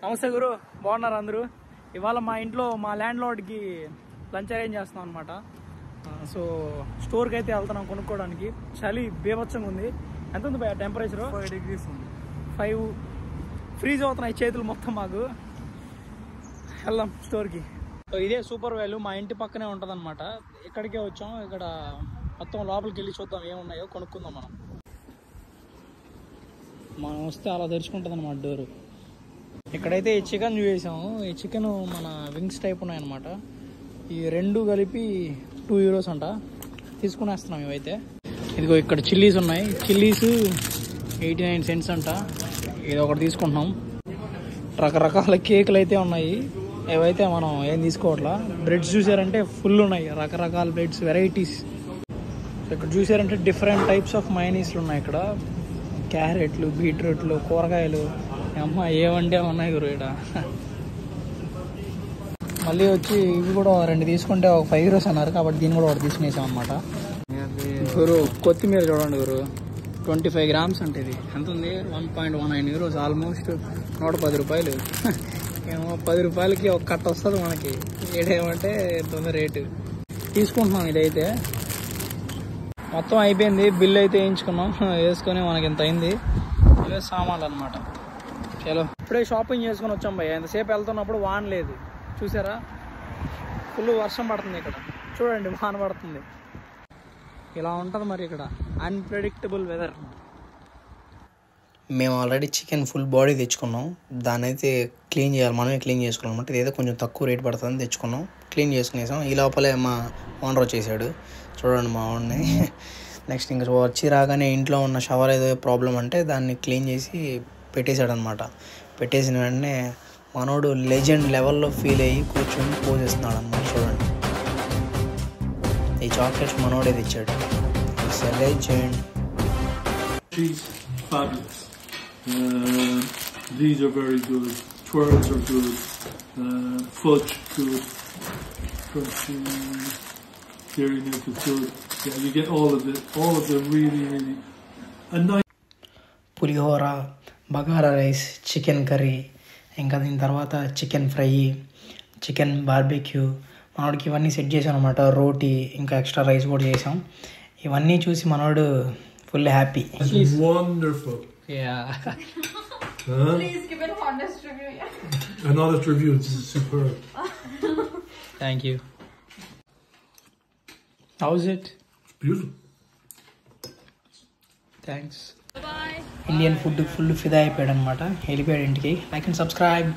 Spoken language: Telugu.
నమస్తే గురు, బాగున్నారు అందరూ? ఇవాళ మా ఇంట్లో మా ల్యాండ్ లార్డ్కి లంచ్ అరేంజ్ చేస్తున్నాం అనమాట. సో స్టోర్కి అయితే వెళ్తున్నాం కొనుక్కోవడానికి. చలి బీభత్సంగా ఉంది. ఎంత ఉంది భయ టెంపరేచర్? 5 degrees ఉంది. 5 ఫ్రీజ్ అవుతున్నాయి చేతులు మొత్తం. మాకు వెళ్దాం స్టోర్కి. సో ఇదే సూపర్ వాల్యూ, మా ఇంటి పక్కనే ఉంటుంది అనమాట. ఇక్కడికే వచ్చాం. ఇక్కడ మొత్తం లోపలికి వెళ్ళి చూద్దాం ఏమున్నాయో, కొనుక్కుందాం. మనం వస్తే అలా తెరుచుకుంటుంది అనమాట డోరు. ఇక్కడైతే ఈ చికెన్ చూసాము. ఈ చికెన్ మన వింగ్స్ టైప్ ఉన్నాయన్నమాట. ఈ రెండు కలిపి €2 అంట. తీసుకునేస్తున్నాం ఇవైతే. ఇదిగో ఇక్కడ చిల్లీస్ ఉన్నాయి. చిల్లీస్ 89 cents అంట. ఇది ఒకటి తీసుకుంటున్నాం. రకరకాల కేకులు అయితే ఉన్నాయి. ఇవైతే మనం ఏం తీసుకోవట్లా. బ్రెడ్స్ చూసారంటే ఫుల్ ఉన్నాయి, రకరకాల బ్రెడ్స్ వెరైటీస్. ఇక్కడ చూసారంటే డిఫరెంట్ టైప్స్ ఆఫ్ మైనీస్లు ఉన్నాయి. ఇక్కడ క్యారెట్లు, బీట్రూట్లు, కూరగాయలు, అమ్మ ఏమంటే ఉన్నాయి గురు. ఇక్కడ మళ్ళీ వచ్చి ఇవి కూడా 2 తీసుకుంటే ఒక €5 అన్నారు, కాబట్టి దీన్ని కూడా ఒకటి తీసుకునేసాం అనమాట. గురు కొత్తిమీర చూడండి గురు, 25 grams అంటే ఇది ఎంత ఉంది? €1.19, ఆల్మోస్ట్ ₹110. ఏమో ₹10కి ఒక కట్ట వస్తుంది మనకి. ఏడేమంటే ఎంత ఉంది రేటు. తీసుకుంటున్నాం. ఇదైతే మొత్తం అయిపోయింది. బిల్ అయితే వేయించుకున్నాం. వేసుకొని మనకి ఇంత అయింది. ఇవే సామాన్లు అనమాట. చలో ఇప్పుడే షాపింగ్ చేసుకుని వచ్చాం భయ్య. ఎంతసేపు వెళ్తున్నప్పుడు వాన లేదు చూసారా, ఫుల్ వర్షం పడుతుంది. ఇక్కడ చూడండి వాన పడుతుంది. ఇలా ఉంటుంది మరి ఇక్కడ అన్ప్రెడిక్టబుల్ వెదర్. మేము ఆల్రెడీ చికెన్ ఫుల్ బాడీ తెచ్చుకున్నాం. దాన్ని అయితే క్లీన్ చేయాలి, మనమే క్లీన్ చేసుకున్నాం అనమాట. ఇదైతే కొంచెం తక్కువ రేట్ పడుతుందని తెచ్చుకున్నాం, క్లీన్ చేసుకునేసాం. ఈ లోపలే మా ఓనర్ వచ్చేసాడు. చూడండి మా వాడిని. నెక్స్ట్ ఇంకా వచ్చి రాగానే ఇంట్లో ఉన్న షవర్ ఏదో ప్రాబ్లం అంటే దాన్ని క్లీన్ చేసి పెట్టేశాడు అనమాట. పెట్టేసిన వెంటనే మనోడు లెజెండ్ లెవెల్లో ఫీల్ అయ్యి కూర్చొని పోసేస్తున్నాడు అనమాట. చూడండి, ఈ చాక్లెట్స్ మనోడే తెచ్చాడు. It's a legend. These are very good. Twirls are good. Fudge good. Crunchy. Dairy milk is good. Yeah, you get all of it. All of them really a nice. Pulihora, bagara rice, chicken curry, ఇంకా దీని తర్వాత చికెన్ ఫ్రై, చికెన్ బార్బెక్యూ. మనోడికి ఇవన్నీ సెట్ చేసాం అనమాట. రోటీ, ఇంకా ఎక్స్ట్రా రైస్ కూడా చేసాం. ఇవన్నీ చూసి మనోడు full happy. Wonderful. Yeah. Please give an honest review. An honest review. This is superb. Thank you. How's it? It's beautiful. Thanks. Bye. Indian food full ఫిదా అయిపోయాడు అనమాట. వెళ్ళిపోయాడు ఇంటికి. Like and subscribe.